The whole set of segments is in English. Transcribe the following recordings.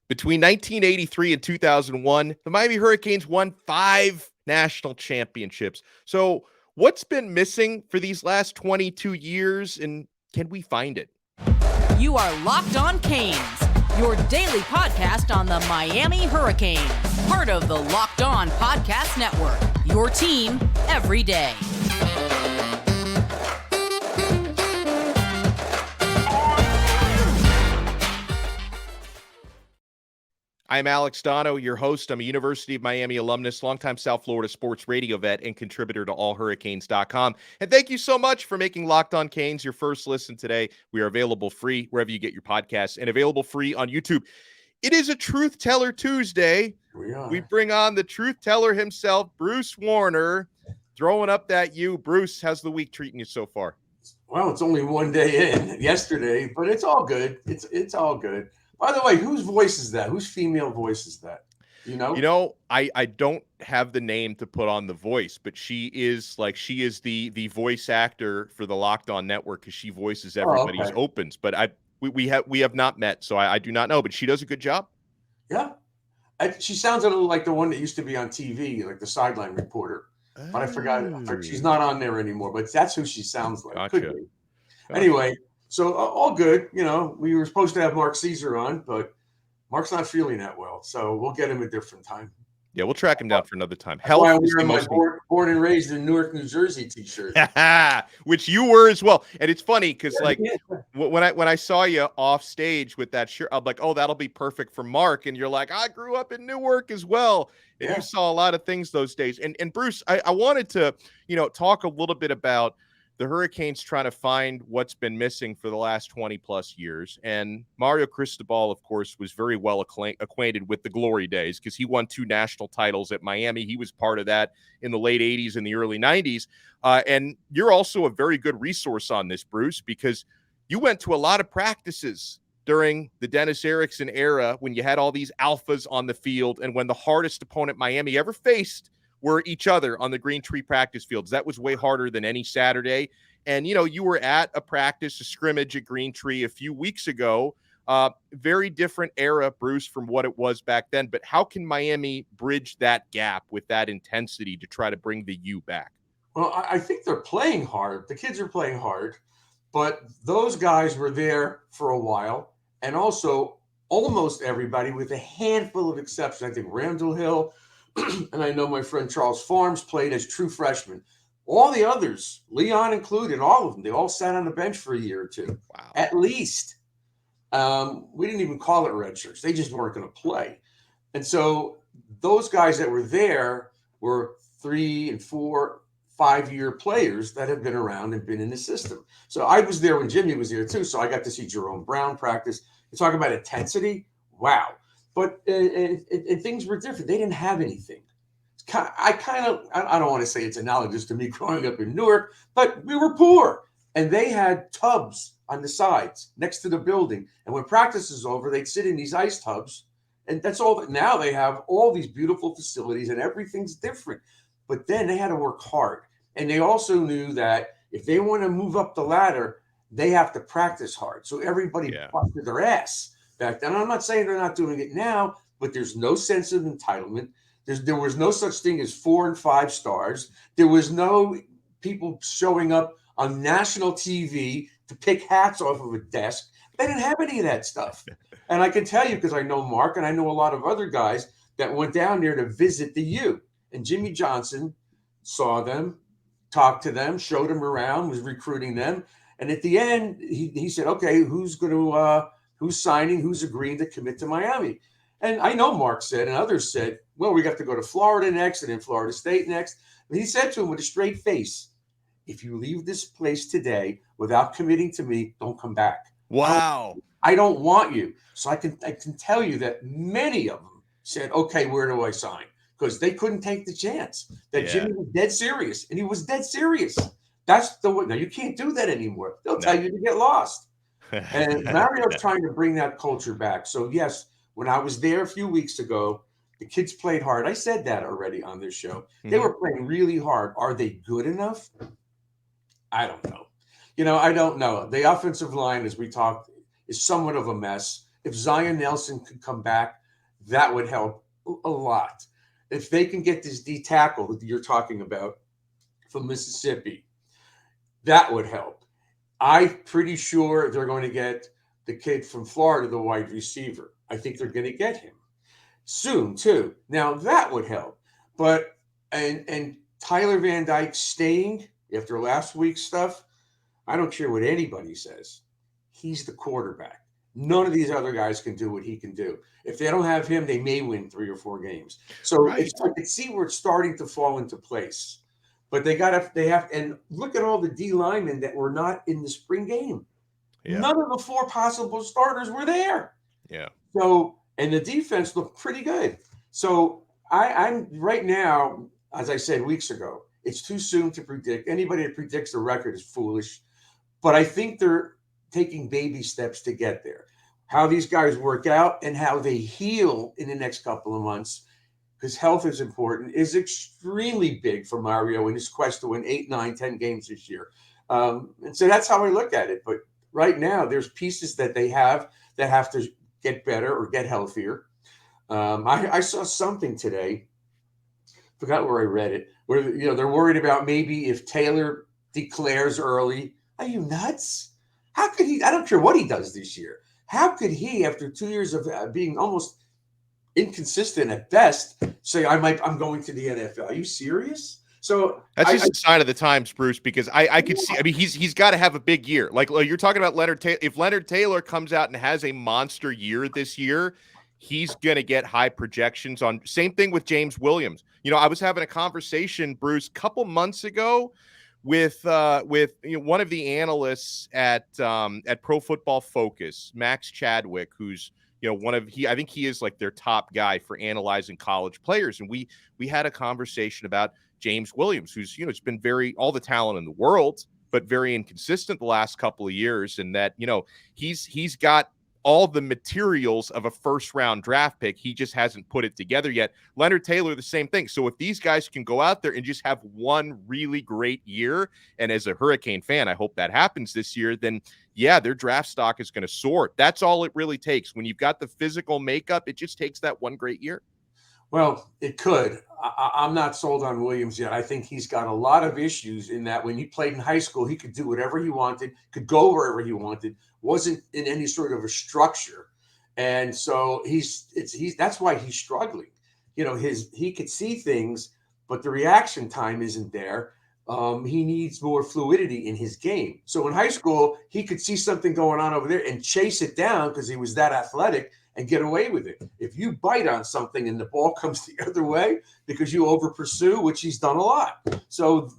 Between 1983 and 2001, the Miami Hurricanes won 5 national championships. So, what's been missing for these last 22 years, and can we find it? You are Locked On Canes, your daily podcast on the Miami Hurricanes, part of the Locked On Podcast Network, your team every day. I'm Alex Donno, your host. I'm a University of Miami alumnus, longtime South Florida sports radio vet, and contributor to allhurricanes.com. And thank you so much for making Locked On Canes your first listen today. We are available free wherever you get your podcasts and available free on YouTube. It is a Truth Teller Tuesday. We bring on the Truth Teller himself, Bruce Warner, throwing up that U. Bruce, how's the week treating you so far? Well, it's only one day in yesterday, but it's all good. It's all good. By the way, whose voice is that? Whose female voice is that? You know, I don't have the name to put on the voice, but she is the voice actor for the Locked On Network because she voices everybody's opens. But we have not met, so I do not know. But she does a good job. Yeah, she sounds a little like the one that used to be on TV, like the sideline reporter. But I forgot. She's not on there anymore. But that's who she sounds like. Gotcha. Could be. Gotcha. Anyway. So all good, we were supposed to have Mark Caesar on, but Mark's not feeling that well, so we'll get him a different time. Yeah, we'll track him down for another time. That's why I'm wearing my born and raised in Newark, New Jersey T-shirt, which you were as well. And it's funny because when I saw you off stage with that shirt, I'm like, oh, that'll be perfect for Mark. And you're like, I grew up in Newark as well, and you saw a lot of things those days. And Bruce, I wanted to talk a little bit about the Hurricanes trying to find what's been missing for the last 20 plus years. And Mario Cristobal, of course, was very well acquainted with the glory days because he won 2 national titles at Miami. He was part of that in the late 80s and the early 90s. And you're also a very good resource on this, Bruce, because you went to a lot of practices during the Dennis Erickson era when you had all these alphas on the field and when the hardest opponent Miami ever faced were each other on the Greentree practice fields. That was way harder than any Saturday. And, you were at a scrimmage at Greentree a few weeks ago. Very different era, Bruce, from what it was back then. But how can Miami bridge that gap with that intensity to try to bring the U back? Well, I think they're playing hard. The kids are playing hard. But those guys were there for a while. And also almost everybody, with a handful of exceptions. I think Randall Hill, and I know my friend Charles Farms played as true freshmen. All the others, Leon included, all of them, they all sat on the bench for a year or two, at least. We didn't even call it redshirts. They just weren't going to play. And so those guys that were there were 3 and 4, 5-year players that have been around and been in the system. So I was there when Jimmy was there too, so I got to see Jerome Brown practice. You talk about intensity, wow. But and things were different. They didn't have anything. I don't want to say it's analogous to me growing up in Newark, but we were poor. And they had tubs on the sides next to the building. And when practice is over, they'd sit in these ice tubs. And that's all. Now they have all these beautiful facilities and everything's different. But then they had to work hard. And they also knew that if they want to move up the ladder, they have to practice hard. So everybody busted their ass back then. I'm not saying they're not doing it now, but there's no sense of entitlement. There was no such thing as 4 and 5 stars. There was no people showing up on national TV to pick hats off of a desk. They didn't have any of that stuff. And I can tell you, because I know Mark and I know a lot of other guys that went down there to visit the U. And Jimmy Johnson saw them, talked to them, showed them around, was recruiting them. And at the end, he said, okay, who's signing, who's agreeing to commit to Miami? And I know Mark said, and others said, well, we got to go to Florida next and then Florida State next. But he said to him with a straight face, if you leave this place today without committing to me, don't come back. Wow. I don't want you. So I can tell you that many of them said, okay, where do I sign? Because they couldn't take the chance that Jimmy was dead serious. And he was dead serious. That's the way. Now, you can't do that anymore. They'll tell you to get lost. And Mario's trying to bring that culture back. So, yes, when I was there a few weeks ago, the kids played hard. I said that already on this show. They were playing really hard. Are they good enough? I don't know. I don't know. The offensive line, as we talked, is somewhat of a mess. if Zion Nelson could come back, that would help a lot. If they can get this D tackle that you're talking about from Mississippi, that would help. I'm pretty sure they're going to get the kid from Florida, the wide receiver. I think they're going to get him soon too. Now that would help. But and Tyler Van Dyke staying after last week's stuff, I don't care what anybody says. He's the quarterback. None of these other guys can do what he can do. If they don't have him, they may win 3 or 4 games. So I can see where it's starting to fall into place. But they have, and look at all the D linemen that were not in the spring game. Yeah. None of the 4 possible starters were there. Yeah. So, and the defense looked pretty good. So I'm right now, as I said weeks ago, it's too soon to predict. Anybody that predicts the record is foolish. But I think they're taking baby steps to get there. How these guys work out and how they heal in the next couple of months, because health is important, is extremely big for Mario in his quest to win 8, 9, 10 games this year. And so that's how I look at it. But right now, there's pieces that they have that have to get better or get healthier. I saw something today, forgot where I read it, where they're worried about maybe if Taylor declares early. Are you nuts? How could he? I don't care what he does this year. How could he, after 2 years of being almost inconsistent at best, say I'm going to the NFL? Are you serious? So that's just a sign of the times, Bruce, because I could see. I mean, he's got to have a big year. Like you're talking about Leonard Taylor. If Leonard Taylor comes out and has a monster year this year, he's going to get high projections on. Same thing with James Williams. I was having a conversation, Bruce, a couple months ago with one of the analysts at Pro Football Focus, Max Chadwick, who's I think he is like their top guy for analyzing college players, and we had a conversation about James Williams, who's it's been all the talent in the world, but very inconsistent the last couple of years, and that he's got all the materials of a first-round draft pick. He just hasn't put it together yet. Leonard Taylor, the same thing. So if these guys can go out there and just have one really great year, and as a Hurricane fan, I hope that happens this year, then yeah, their draft stock is going to soar. That's all it really takes. When you've got the physical makeup, it just takes that one great year. Well, it could. I'm not sold on Williams yet. I think he's got a lot of issues in that when he played in high school, he could do whatever he wanted, could go wherever he wanted, wasn't in any sort of a structure. And so that's why he's struggling. He could see things, but the reaction time isn't there. He needs more fluidity in his game. So in high school, he could see something going on over there and chase it down because he was that athletic and get away with it. If you bite on something and the ball comes the other way because you over pursue, which he's done a lot. So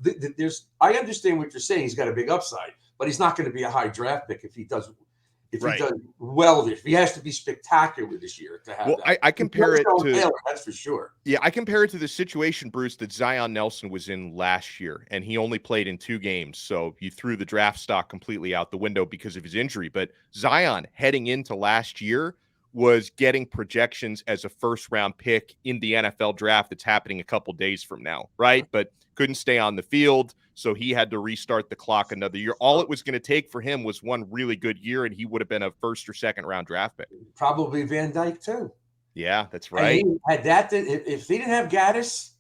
I understand what you're saying. He's got a big upside, but he's not going to be a high draft pick if he does well. If he has to be spectacular this year to have that. I compare it to Taylor, that's for sure. Yeah, I compare it to the situation, Bruce, that Zion Nelson was in last year, and he only played in 2 games. So you threw the draft stock completely out the window because of his injury. But Zion heading into last year was getting projections as a first-round pick in the NFL draft that's happening a couple days from now, right? But couldn't stay on the field, so he had to restart the clock another year. All it was going to take for him was one really good year, and he would have been a first- or second-round draft pick. Probably Van Dyke, too. Yeah, that's right. And he had that. If they didn't have Gaddis,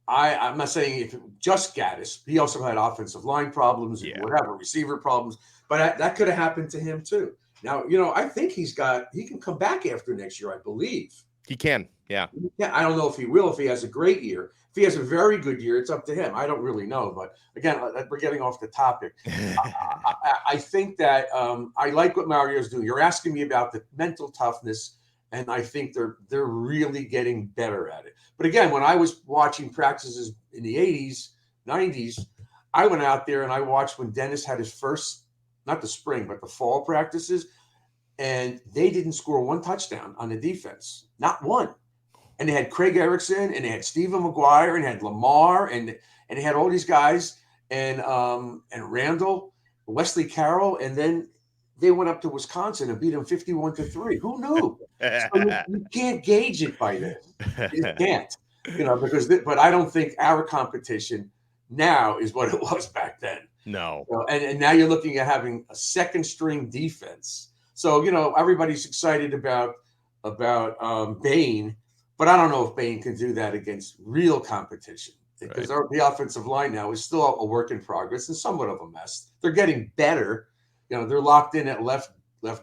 I'm not saying if just Gaddis. He also had offensive line problems and whatever, receiver problems. But that could have happened to him, too. Now, I think he can come back after next year, I believe. He can, yeah. I don't know if he will, if he has a great year. If he has a very good year, it's up to him. I don't really know. But again, we're getting off the topic. I think that I like what Mario's doing. You're asking me about the mental toughness, and I think they're really getting better at it. But again, when I was watching practices in the 80s, 90s, I went out there and I watched when Dennis had his first, not the spring, but the fall practices, and they didn't score one touchdown on the defense, not one. And they had Craig Erickson, and they had Stephen McGuire, and they had Lamar, and they had all these guys, and Randall, Wesley Carroll, and then they went up to Wisconsin and beat them 51-3. Who knew? So you can't gauge it by this. You can't, but I don't think our competition now is what it was back then. No. And now you're looking at having a second string defense. So, everybody's excited about Bain, but I don't know if Bain can do that against real competition because the offensive line now is still a work in progress and somewhat of a mess. They're getting better. They're locked in at left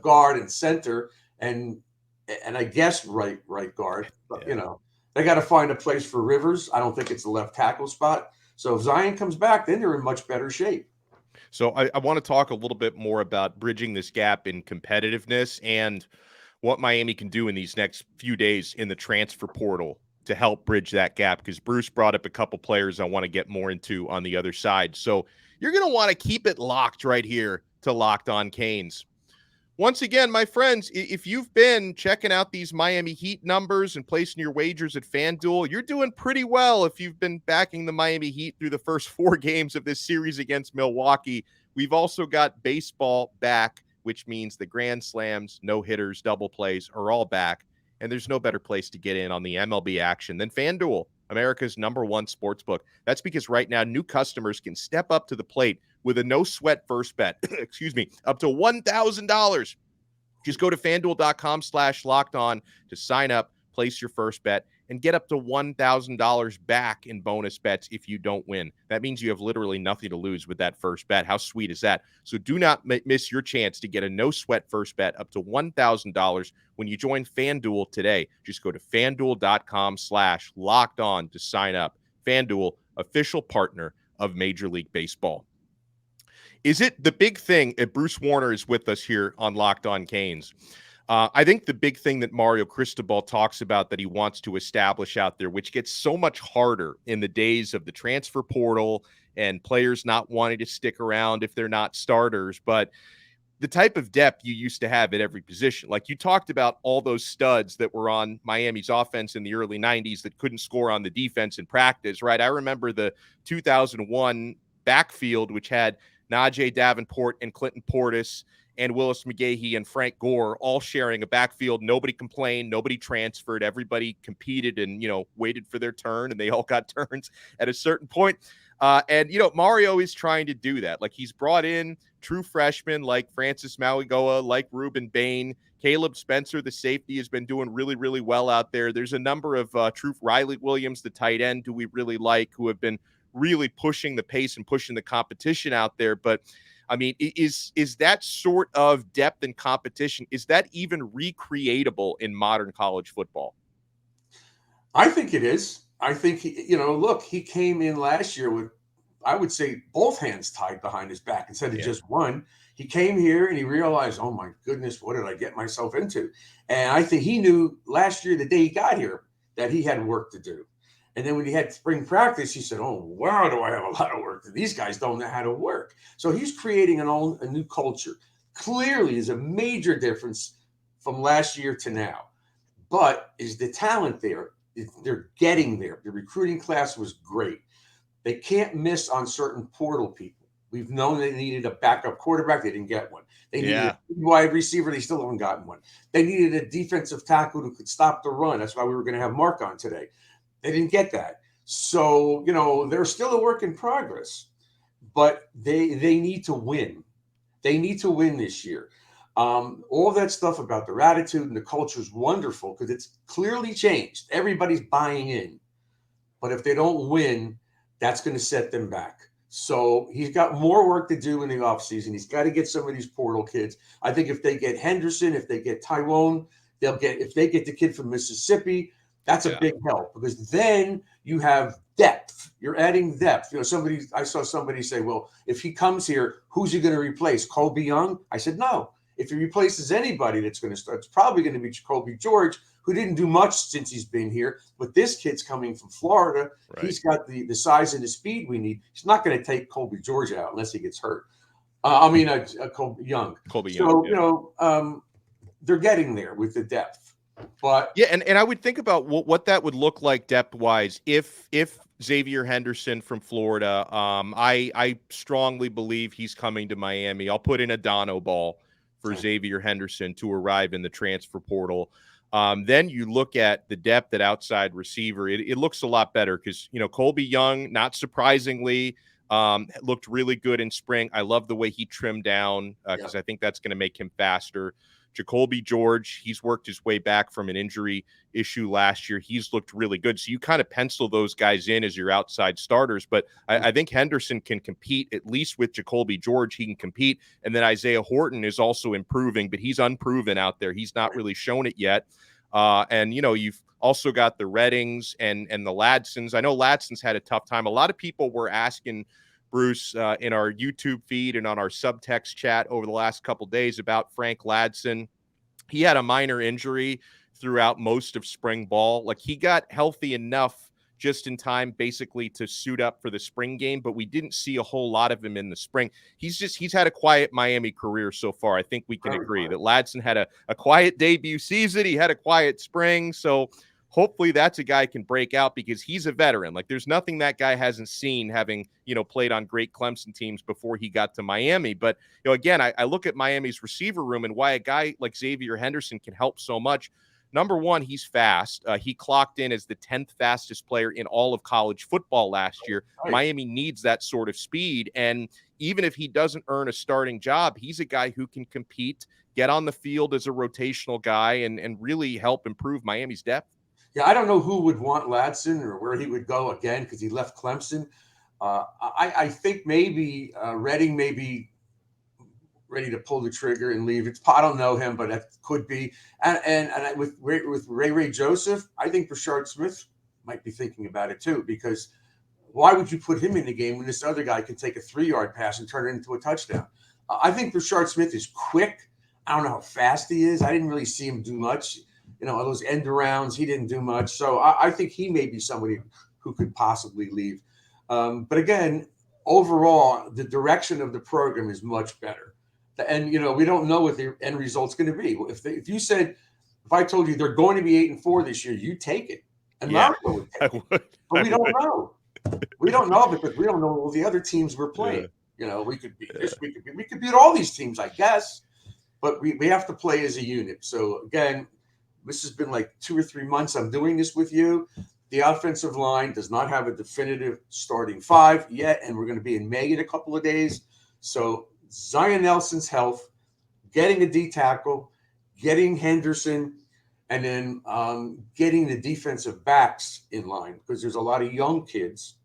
guard and center and I guess right guard. But, they got to find a place for Rivers. I don't think it's the left tackle spot. So if Zion comes back, then they're in much better shape. So I want to talk a little bit more about bridging this gap in competitiveness and what Miami can do in these next few days in the transfer portal to help bridge that gap, because Bruce brought up a couple players I want to get more into on the other side. So you're going to want to keep it locked right here to Locked On Canes. Once again, my friends, if you've been checking out these Miami Heat numbers and placing your wagers at FanDuel, you're doing pretty well if you've been backing the Miami Heat through the first 4 games of this series against Milwaukee. We've also got baseball back, which means the grand slams, no-hitters, double plays are all back, and there's no better place to get in on the MLB action than FanDuel, America's #1 sportsbook. That's because right now new customers can step up to the plate with a no-sweat first bet, up to $1,000. Just go to FanDuel.com/lockedon to sign up, place your first bet, and get up to $1,000 back in bonus bets if you don't win. That means you have literally nothing to lose with that first bet. How sweet is that? So do not miss your chance to get a no-sweat first bet up to $1,000 when you join FanDuel today. Just go to FanDuel.com/lockedon to sign up. FanDuel, official partner of Major League Baseball. Is it the big thing? Bruce Warner is with us here on Locked On Canes. I think the big thing that Mario Cristobal talks about that he wants to establish out there, which gets so much harder in the days of the transfer portal and players not wanting to stick around if they're not starters, but the type of depth you used to have at every position. Like you talked about all those studs that were on Miami's offense in the early 90s that couldn't score on the defense in practice, right? I remember the 2001 backfield, which had Najee Davenport and Clinton Portis and Willis McGahee and Frank Gore all sharing a backfield. Nobody complained. Nobody transferred. Everybody competed and, waited for their turn, and they all got turns at a certain point. And Mario is trying to do that. Like he's brought in true freshmen like Francis Mauigoa, like Rueben Bain. Caleb Spencer, the safety, has been doing really, really well out there. There's a number of Riley Williams, the tight end, who we really like, who have been really pushing the pace and pushing the competition out there. But I mean, is that sort of depth and competition, is that even recreatable in modern college football? I think it is. I think, he came in last year with, I would say, both hands tied behind his back instead of just one. He came here and he realized, oh my goodness, what did I get myself into? And I think he knew last year, the day he got here, that he had work to do. And then when he had spring practice, he said, oh, wow, do I have a lot of work. These guys don't know how to work. So he's creating a new culture. Clearly is a major difference from last year to now. But is the talent there? They're getting there. The recruiting class was great. They can't miss on certain portal people. We've known they needed a backup quarterback. They didn't get one. They needed a wide receiver. They still haven't gotten one. They needed a defensive tackle who could stop the run. That's why we were going to have Mark on today. They didn't get that. So, they're still a work in progress, but they need to win. They need to win this year. All that stuff about their attitude and the culture is wonderful because it's clearly changed. Everybody's buying in. But if they don't win, that's going to set them back. So he's got more work to do in the offseason. He's got to get some of these portal kids. I think if they get Henderson, if they get Tywone, if they get the kid from Mississippi, that's a big help because then you have depth. You're adding depth. I saw somebody say, well, if he comes here, who's he going to replace? Colby Young? I said, no. If he replaces anybody that's going to start, it's probably going to be Jacoby George, who didn't do much since he's been here. But this kid's coming from Florida. Right. He's got the size and the speed we need. He's not going to take Colby George out unless he gets hurt. Colby Young. So, they're getting there with the depth. But and I would think about what that would look like depth-wise if Xzavier Henderson from Florida, I strongly believe he's coming to Miami. I'll put in a Donno ball for Xzavier Henderson to arrive in the transfer portal. Then you look at the depth at outside receiver. It looks a lot better because, Colby Young, not surprisingly, looked really good in spring. I love the way he trimmed down because I think that's going to make him faster. Jacoby George, he's worked his way back from an injury issue last year. He's looked really good. So you kind of pencil those guys in as your outside starters. But I think Henderson can compete, at least with Jacoby George. He can compete. And then Isaiah Horton is also improving, but he's unproven out there. He's not really shown it yet. And, you've also got the Reddings and the Ladsons. I know Ladson's had a tough time. A lot of people were asking Bruce, in our YouTube feed and on our subtext chat over the last couple of days about Frank Ladson. He had a minor injury throughout most of spring ball. Like, he got healthy enough just in time basically to suit up for the spring game, but we didn't see a whole lot of him in the spring. He's had a quiet Miami career so far. I think we can agree that Ladson had a quiet debut season. He had a quiet spring. So hopefully that's a guy can break out, because he's a veteran. Like, there's nothing that guy hasn't seen, having, played on great Clemson teams before he got to Miami. But, again, I look at Miami's receiver room and why a guy like Xzavier Henderson can help so much. Number one, he's fast. He clocked in as the 10th fastest player in all of college football last year. Right. Miami needs that sort of speed. And even if he doesn't earn a starting job, he's a guy who can compete, get on the field as a rotational guy, and really help improve Miami's depth. Yeah, I don't know who would want Ladson or where he would go again, because he left Clemson. I think maybe Redding may be ready to pull the trigger and leave. I don't know him, but that could be. And with Ray Joseph, I think Brashard Smith might be thinking about it too, because why would you put him in the game when this other guy can take a 3-yard pass and turn it into a touchdown? I think Brashard Smith is quick. I don't know how fast he is. I didn't really see him do much. Those end arounds, he didn't do much. So I think he may be somebody who could possibly leave. But again, overall, the direction of the program is much better. And, we don't know what the end result's going to be. If I told you they're going to be 8-4 this year, you take it. And Marco would take it. But we don't know. We don't know, because we don't know all the other teams we're playing. Yeah. We could beat this, we could beat all these teams, I guess. But we have to play as a unit. So again, this has been like 2 or 3 months I'm doing this with you. The offensive line does not have a definitive starting 5 yet, and we're going to be in May in a couple of days. So Zion Nelson's health, getting a D tackle, getting Henderson, and then getting the defensive backs in line, because there's a lot of young kids.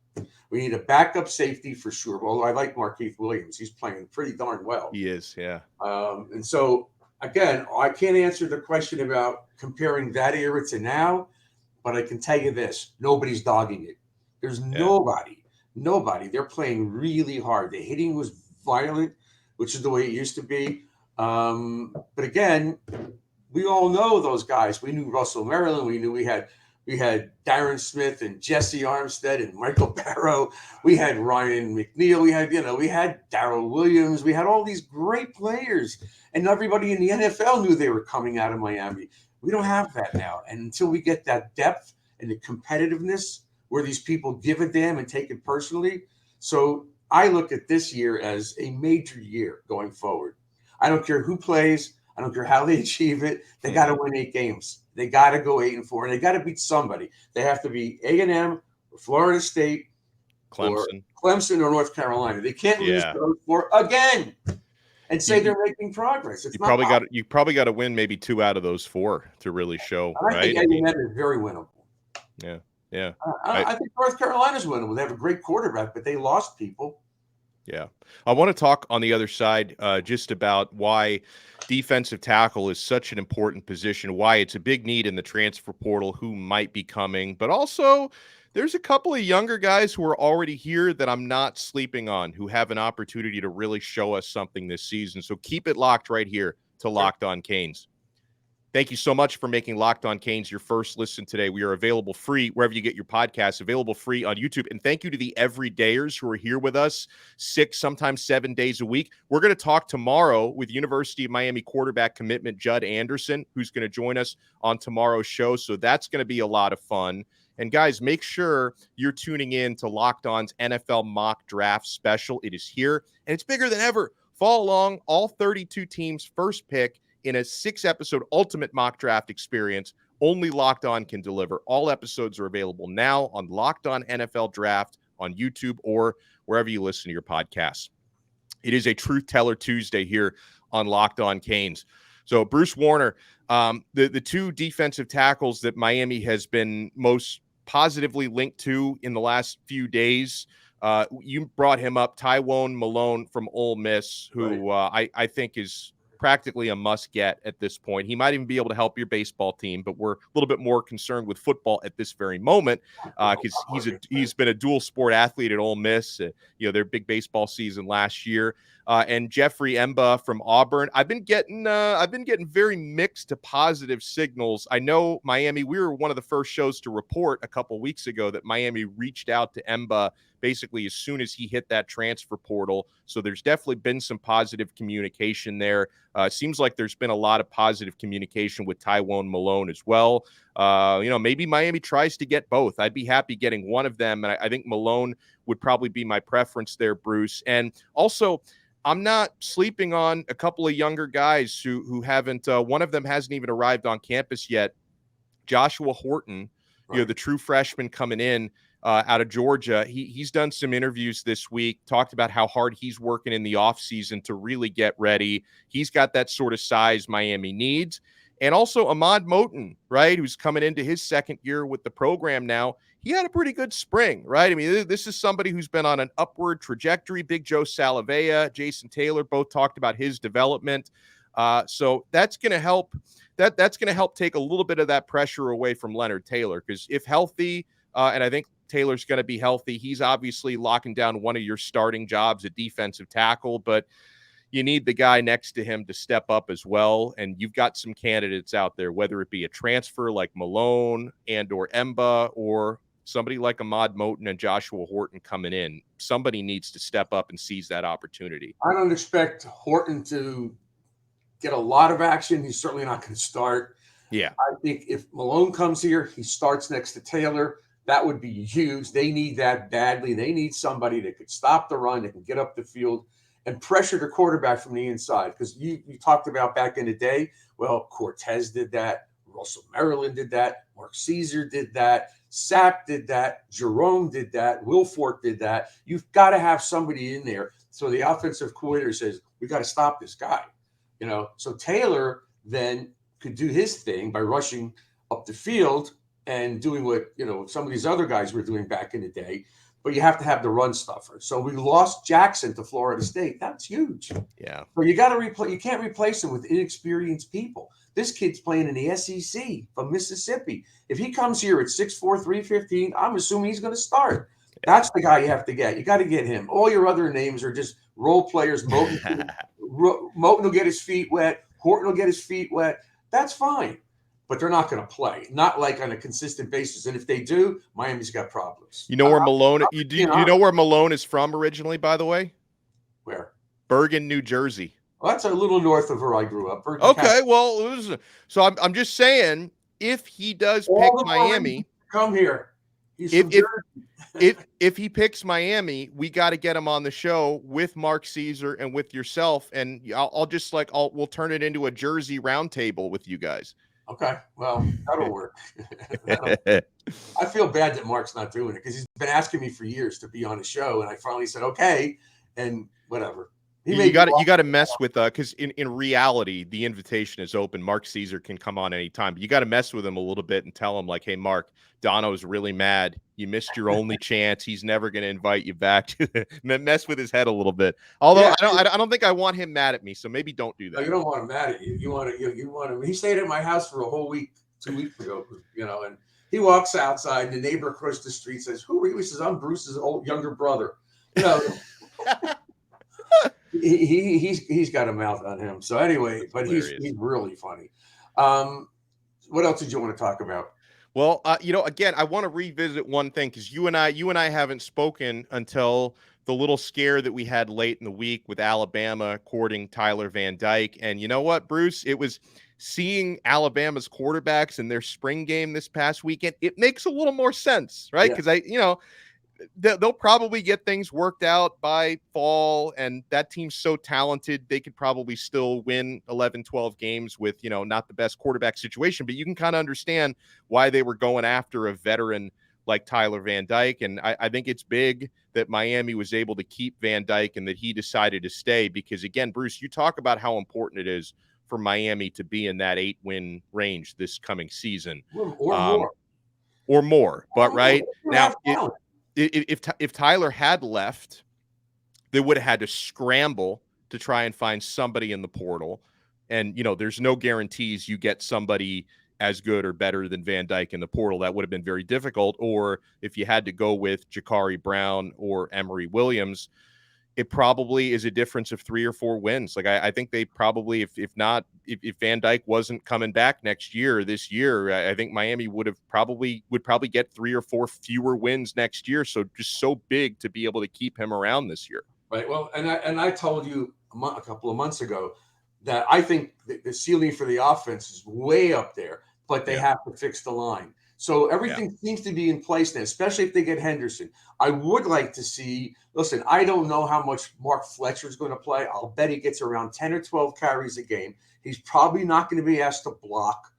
We need a backup safety for sure. Although I like Markeith Williams. He's playing pretty darn well. He is, yeah. And so, again, I can't answer the question about comparing that era to now, but I can tell you this: nobody's dogging it. There's nobody. They're playing really hard. The hitting was violent, which is the way it used to be. But again, we all know those guys. We knew Russell Maryland. We knew we had Darren Smith and Jesse Armstead and Michael Barrow. We had Ryan McNeil. We had Darrell Williams. We had all these great players, and everybody in the NFL knew they were coming out of Miami. We don't have that now. And until we get that depth and the competitiveness where these people give a damn and take it personally. So I look at this year as a major year going forward. I don't care who plays. I don't care how they achieve it. They got to win 8 games. They got to go 8-4, and they got to beat somebody. They have to be A&M or Florida State, Clemson or North Carolina. They can't lose those 4 again and say they're making progress. You probably got to win maybe 2 out of those 4 to really show. I think A&M is very winnable. Yeah, yeah. I think North Carolina's winnable. They have a great quarterback, but they lost people. Yeah. I want to talk on the other side just about why defensive tackle is such an important position, why it's a big need in the transfer portal, who might be coming, but also there's a couple of younger guys who are already here that I'm not sleeping on, who have an opportunity to really show us something this season. So keep it locked right here to Locked On Canes. Thank you so much for making Locked On Canes your first listen today. We are available free wherever you get your podcasts, available free on YouTube. And thank you to the everydayers who are here with us 6, sometimes 7 days a week. We're going to talk tomorrow with University of Miami quarterback commitment Judd Anderson, who's going to join us on tomorrow's show. So that's going to be a lot of fun. And guys, make sure you're tuning in to Locked On's NFL Mock Draft Special. It is here, and it's bigger than ever. Follow along, all 32 teams' first pick in a 6-episode ultimate mock draft experience. Only Locked On can deliver. All episodes are available now on Locked On NFL Draft on YouTube or wherever you listen to your podcasts. It is a Truth Teller Tuesday here on Locked On Canes. So Bruce Warner, the two defensive tackles that Miami has been most positively linked to in the last few days, you brought him up, Tywone Malone from Ole Miss, who I think is practically a must get at this point. He might even be able to help your baseball team, but we're a little bit more concerned with football at this very moment because he's been a dual sport athlete at Ole Miss. Their big baseball season last year. And Jeffrey Emba from Auburn. I've been getting very mixed to positive signals. I know Miami, we were one of the first shows to report a couple weeks ago that Miami reached out to Emba basically as soon as he hit that transfer portal. So there's definitely been some positive communication there. Seems like there's been a lot of positive communication with Tywone Malone as well. Maybe Miami tries to get both. I'd be happy getting one of them. And I think Malone would probably be my preference there, Bruce. And also, I'm not sleeping on a couple of younger guys who haven't, one of them hasn't even arrived on campus yet. Joshua Horton, the true freshman coming in out of Georgia. He's done some interviews this week, talked about how hard he's working in the offseason to really get ready. He's got that sort of size Miami needs. And also Ahmad Moten, right, who's coming into his second year with the program now. He had a pretty good spring, right? I mean, this is somebody who's been on an upward trajectory. Big Joe Salavea, Jason Taylor both talked about his development. So that's going to help. That's going to help take a little bit of that pressure away from Leonard Taylor, because if healthy, and I think Taylor's going to be healthy, he's obviously locking down one of your starting jobs at defensive tackle, but you need the guy next to him to step up as well. And you've got some candidates out there, whether it be a transfer like Malone and or Emba, or somebody like Ahmad Moten and Joshua Horton coming in. Somebody needs to step up and seize that opportunity. I don't expect Horton to get a lot of action. He's certainly not going to start. Yeah. I think if Malone comes here, he starts next to Taylor. That would be huge. They need that badly. They need somebody that could stop the run, that can get up the field and pressure the quarterback from the inside. Because you talked about back in the day, well, Cortez did that. Russell Maryland did that. Mark Caesar did that. Sapp did that. Jerome did that. Wilfork did that. You've got to have somebody in there. So the offensive coordinator says, we got to stop this guy. So Taylor then could do his thing by rushing up the field and doing what, some of these other guys were doing back in the day. But you have to have the run stuffer. So we lost Jackson to Florida State. That's huge. Yeah. So you got to replace. You can't replace him with inexperienced people. This kid's playing in the SEC from Mississippi. If he comes here at 6'4", 315, I'm assuming he's going to start. Yeah. That's the guy you have to get. You got to get him. All your other names are just role players. Moten will get his feet wet. Horton will get his feet wet. That's fine. But they're not going to play, not like on a consistent basis. And if they do, Miami's got problems. You know where Malone? You know where Malone is from originally, by the way? Where? Bergen, New Jersey. Well, that's a little north of where I grew up. Bergen okay, County. Well, so I'm just saying, if he does pick Miami, come here. He's from Jersey. if he picks Miami, we got to get him on the show with Mark Caesar and with yourself, and we'll turn it into a Jersey roundtable with you guys. Okay, well, that'll work. I feel bad that Mark's not doing it because he's been asking me for years to be on the show, and I finally said okay, and whatever. You got to mess with because in reality the invitation is open. Mark Caesar can come on anytime, but you got to mess with him a little bit and tell him like, hey, Mark, Donno's really mad. You missed your only chance. He's never going to invite you back. Mess with his head a little bit. Although I don't think I want him mad at me, so maybe don't do that. No, you don't want him mad at you. You want him. He stayed at my house for a whole week 2 weeks ago. And he walks outside, and the neighbor across the street says, "Who are you?" He says, "I'm Bruce's younger brother." He's got a mouth on him. So anyway, but he's really funny. What else did you want to talk about? Well, again, I want to revisit one thing because you and I haven't spoken until the little scare that we had late in the week with Alabama courting Tyler Van Dyke. And you know what, Bruce? It was seeing Alabama's quarterbacks in their spring game this past weekend. It makes a little more sense, right? Because they'll probably get things worked out by fall, and that team's so talented they could probably still win 11, 12 games with, not the best quarterback situation, but you can kind of understand why they were going after a veteran like Tyler Van Dyke. And I think it's big that Miami was able to keep Van Dyke and that he decided to stay because, again, Bruce, you talk about how important it is for Miami to be in that 8-win range this coming season, or more. Or more. But right now, Talent. if Tyler had left, they would have had to scramble to try and find somebody in the portal. And, there's no guarantees you get somebody as good or better than Van Dyke in the portal. That would have been very difficult. Or if you had to go with Ja'Carri Brown or Emory Williams, it probably is a difference of 3 or 4 wins. Like I think they probably, if Van Dyke wasn't coming back this year, I think Miami would probably get 3 or 4 fewer wins next year. So just so big to be able to keep him around this year. Right. Well, and I told you a couple of months ago that I think the ceiling for the offense is way up there, but they have to fix the line. So everything seems to be in place now, especially if they get Henderson. I would like to see, listen, I don't know how much Mark Fletcher is going to play. I'll bet he gets around 10 or 12 carries a game. He's probably not going to be asked to block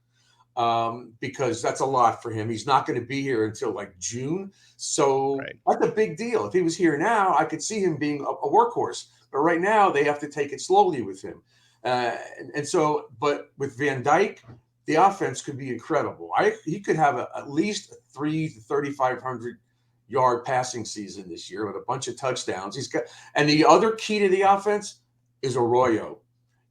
because that's a lot for him. He's not going to be here until like June. So that's a big deal. If he was here now, I could see him being a workhorse. But right now, they have to take it slowly with him. But with Van Dyke, the offense could be incredible. He could have at least 3,000 to 3,500 yard passing season this year with a bunch of touchdowns. And the other key to the offense is Arroyo.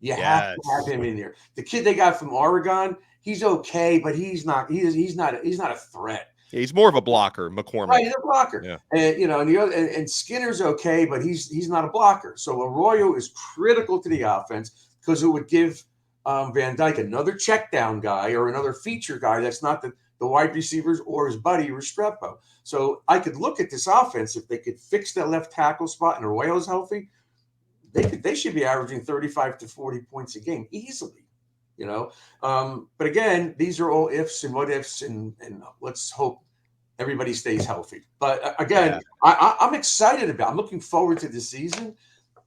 You have to have him in there. The kid they got from Oregon, he's okay, but he's not a threat. Yeah, he's more of a blocker, McCormick. Right, he's a blocker. Yeah. And Skinner's okay, but he's not a blocker. So Arroyo is critical to the offense because it would give Van Dyke another check down guy or another feature guy that's not the wide receivers or his buddy Restrepo. So I could look at this offense if they could fix that left tackle spot and Arroyo's healthy, they should be averaging 35 to 40 points a game easily. But again, these are all ifs and what ifs, and let's hope everybody stays healthy. But again, I'm excited I'm looking forward to the season,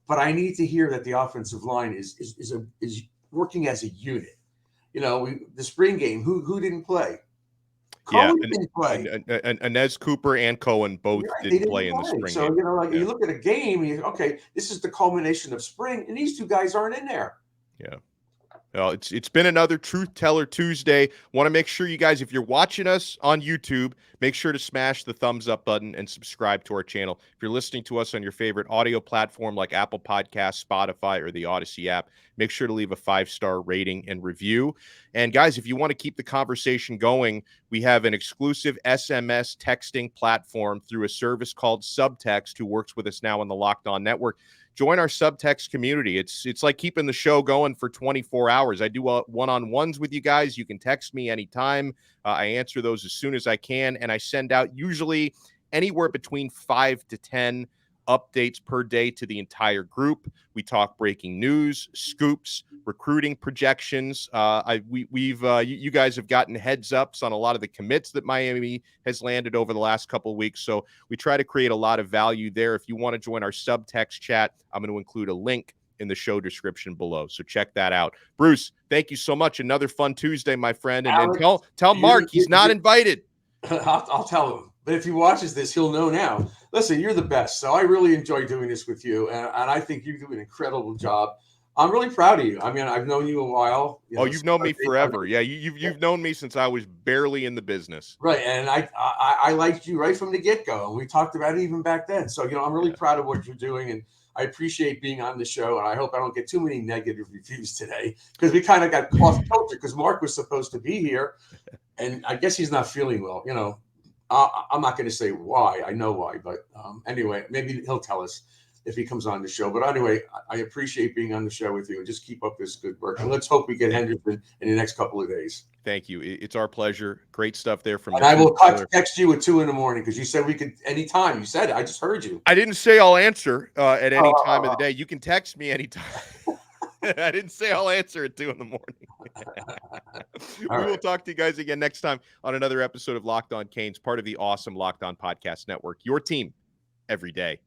but I need to hear that the offensive line is working as a unit. The spring game, who didn't play? Cohen didn't play. And Inez Cooper and Cohen both didn't play in the spring game. So, you look at a game, this is the culmination of spring, and these two guys aren't in there. Yeah. Well, it's been another Truth Teller Tuesday. Want to make sure you guys, if you're watching us on YouTube, make sure to smash the thumbs up button and subscribe to our channel. If you're listening to us on your favorite audio platform like Apple Podcasts, Spotify, or the Odyssey app, make sure to leave a 5-star rating and review. And guys, if you want to keep the conversation going, we have an exclusive SMS texting platform through a service called Subtext, who works with us now on the Locked On Network. Join our subtext community. It's like keeping the show going for 24 hours. I do one-on-ones with you guys. You can text me anytime. I answer those as soon as I can, and I send out usually anywhere between 5 to 10 updates per day to the entire group. We talk breaking news, scoops, recruiting projections. You guys have gotten heads ups on a lot of the commits that Miami has landed over the last couple of weeks. So we try to create a lot of value there. If you want to join our subtext chat, I'm going to include a link in the show description below. So check that out. Bruce, thank you so much. Another fun Tuesday, my friend. And Alex, tell Mark he's not invited. I'll tell him. But if he watches this, he'll know now. Listen, you're the best. So I really enjoy doing this with you. And I think you do an incredible job. I'm really proud of you. I mean, I've known you a while. You've known me forever. Yeah, you've known me since I was barely in the business. Right. And I liked you right from the get-go. And we talked about it even back then. So, I'm really proud of what you're doing. And I appreciate being on the show. And I hope I don't get too many negative reviews today because we kind of got off kilter because Mark was supposed to be here. And I guess he's not feeling well. I'm not going to say why. I know why. But anyway, maybe he'll tell us if he comes on the show. But anyway, I appreciate being on the show with you. And just keep up this good work. And let's hope we get Henderson in the next couple of days. Thank you. It's our pleasure. Great stuff there from. And I will text you at 2 a.m. because you said we could anytime. You said it. I just heard you. I didn't say I'll answer at any time of the day. You can text me anytime. I didn't say I'll answer at 2 a.m. We will talk to you guys again next time on another episode of Locked On Canes, part of the awesome Locked On Podcast Network. Your team every day.